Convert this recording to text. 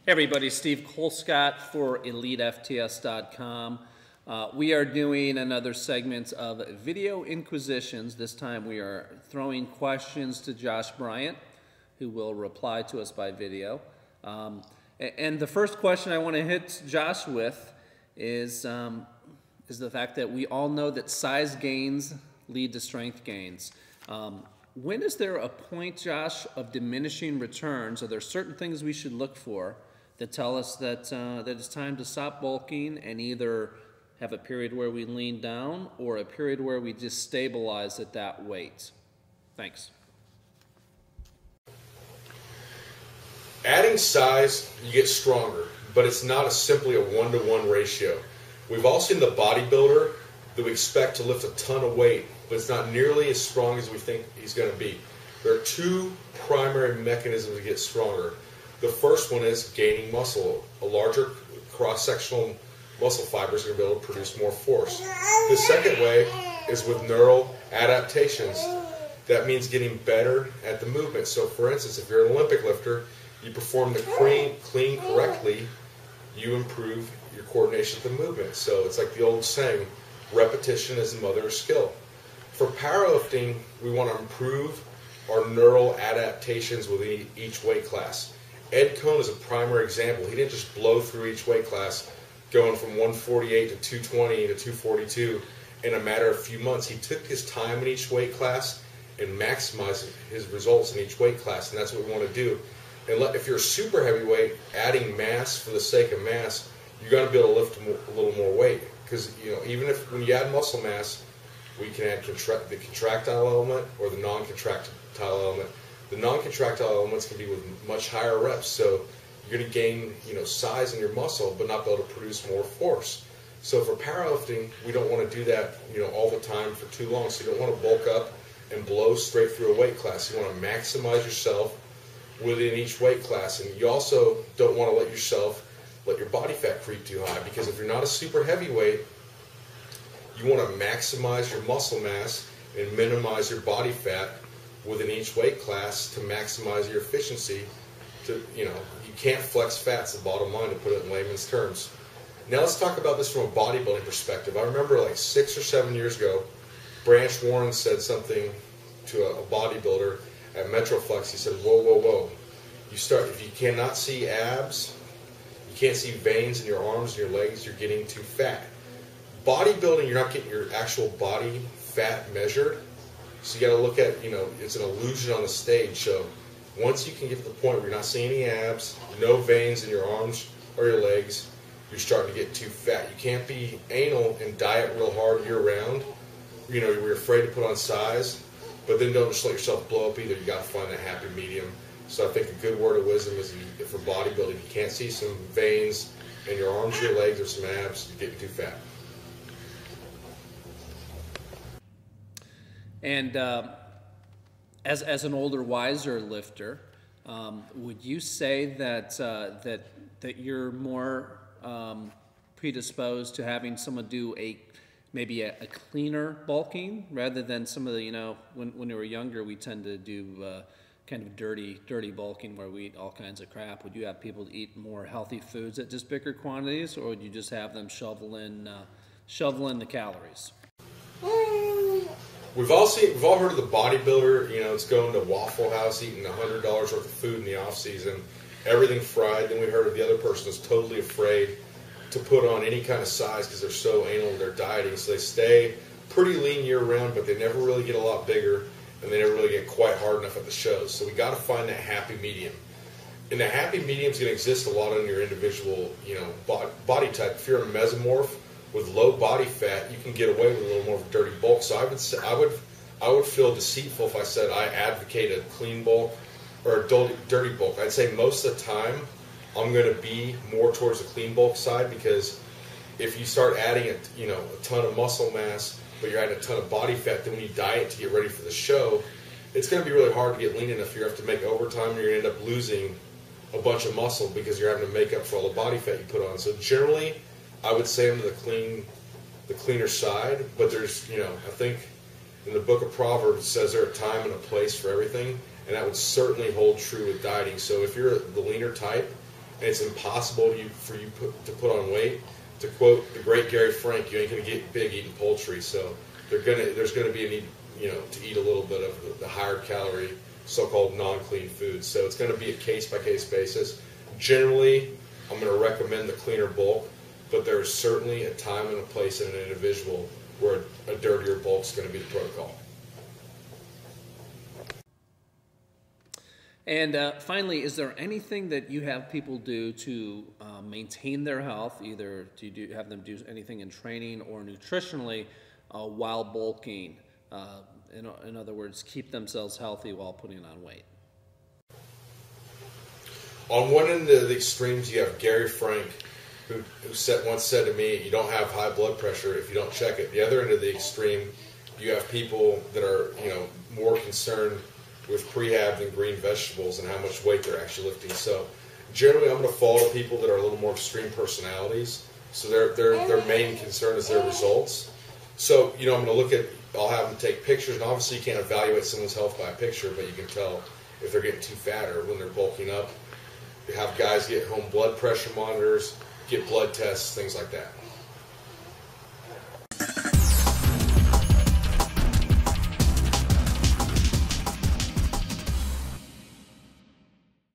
Hey everybody, Steve Colescott for elitefts.com. We are doing another segment of Video Inquisitions. This time we are throwing questions to Josh Bryant, who will reply to us by video. And the first question I want to hit Josh with is the fact that we all know that size gains lead to strength gains. When is there a point, Josh, of diminishing returns? Are there certain things we should look for that tell us that, that it's time to stop bulking and either have a period where we lean down or a period where we just stabilize at that weight? Thanks. Adding size, you get stronger, but it's not simply a one-to-one ratio. We've all seen the bodybuilder that we expect to lift a ton of weight, but it's not nearly as strong as we think he's going to be. There are two primary mechanisms to get stronger. The first one is gaining muscle. A larger cross-sectional muscle fibers are going to be able to produce more force. The second way is with neural adaptations. That means getting better at the movement. So for instance, if you're an Olympic lifter, you perform the clean correctly, you improve your coordination of the movement. So it's like the old saying, repetition is the mother of skill. For powerlifting, we want to improve our neural adaptations within each weight class. Ed Cohn is a primary example. He didn't just blow through each weight class, going from 148 to 220 to 242 in a matter of a few months. He took his time in each weight class and maximized his results in each weight class, and that's what we want to do. And if you're a super heavyweight, adding mass for the sake of mass, you're going to be able to lift a little more weight. Because even if when you add muscle mass, we can add the contractile element or the non-contractile element. The non-contractile elements can be with much higher reps, so you're going to gain size in your muscle, but not be able to produce more force. So for powerlifting, we don't want to do that all the time for too long. So you don't want to bulk up and blow straight through a weight class. You want to maximize yourself within each weight class, and you also don't want to let your body fat creep too high, because if you're not a super heavyweight, you want to maximize your muscle mass and minimize your body fat within each weight class to maximize your efficiency. You can't flex fat's the bottom line, to put it in layman's terms. Now let's talk about this from a bodybuilding perspective. I remember like 6 or 7 years ago, Branch Warren said something to a bodybuilder at Metroflex. He said, whoa, whoa, whoa. If you cannot see abs, you can't see veins in your arms and your legs, you're getting too fat. Bodybuilding, you're not getting your actual body fat measured. So you got to look at, it's an illusion on the stage. So once you can get to the point where you're not seeing any abs, no veins in your arms or your legs, you're starting to get too fat. You can't be anal and diet real hard year round. You're afraid to put on size, but then don't just let yourself blow up either. You got to find that happy medium. So I think a good word of wisdom is for bodybuilding, if you can't see some veins in your arms or your legs or some abs, you're getting too fat. And as an older, wiser lifter, would you say that that you're more predisposed to having someone do maybe a cleaner bulking rather than some of the when we were younger we tend to do kind of dirty bulking where we eat all kinds of crap? Would you have people to eat more healthy foods at just bigger quantities, or would you just have them shovel in the calories? We've all heard of the bodybuilder, it's going to Waffle House, eating $100 worth of food in the off season, everything fried. Then we heard of the other person who's totally afraid to put on any kind of size because they're so anal in their dieting. So they stay pretty lean year round, but they never really get a lot bigger, and they never really get quite hard enough at the shows. So we got to find that happy medium. And the happy medium is going to exist a lot on your individual, body type. If you're a mesomorph with low body fat, you can get away with a little more of a dirty bulk. So I would feel deceitful if I said I advocate a clean bulk or a dirty bulk. I'd say most of the time I'm going to be more towards the clean bulk side, because if you start adding a ton of muscle mass, but you're adding a ton of body fat, then when you diet to get ready for the show, it's going to be really hard to get lean enough. You have to make overtime, and you're going to end up losing a bunch of muscle because you're having to make up for all the body fat you put on. So generally, I would say I'm the cleaner side, but there's, I think in the book of Proverbs it says there's a time and a place for everything, and that would certainly hold true with dieting. So if you're the leaner type and it's impossible for you to put on weight. To quote the great Gary Frank, you ain't going to get big eating poultry. So there's going to be a need, to eat a little bit of the higher calorie, so-called non-clean foods. So it's going to be a case-by-case basis. Generally, I'm going to recommend the cleaner bulk, but there's certainly a time and a place in an individual where a dirtier bulk is going to be the protocol. And finally, is there anything that you have people do to maintain their health? Either do you have them do anything in training or nutritionally while bulking? In other words, keep themselves healthy while putting on weight. On one end of the extremes, you have Gary Frank, who once said to me, you don't have high blood pressure if you don't check it. The other end of the extreme, you have people that are more concerned with prehab than green vegetables and how much weight they're actually lifting. So generally, I'm going to fall to people that are a little more extreme personalities. So their main concern is their results. So I'm going to I'll have them take pictures, and obviously you can't evaluate someone's health by a picture, but you can tell if they're getting too fat or when they're bulking up. You have guys get home blood pressure monitors, get blood tests, things like that.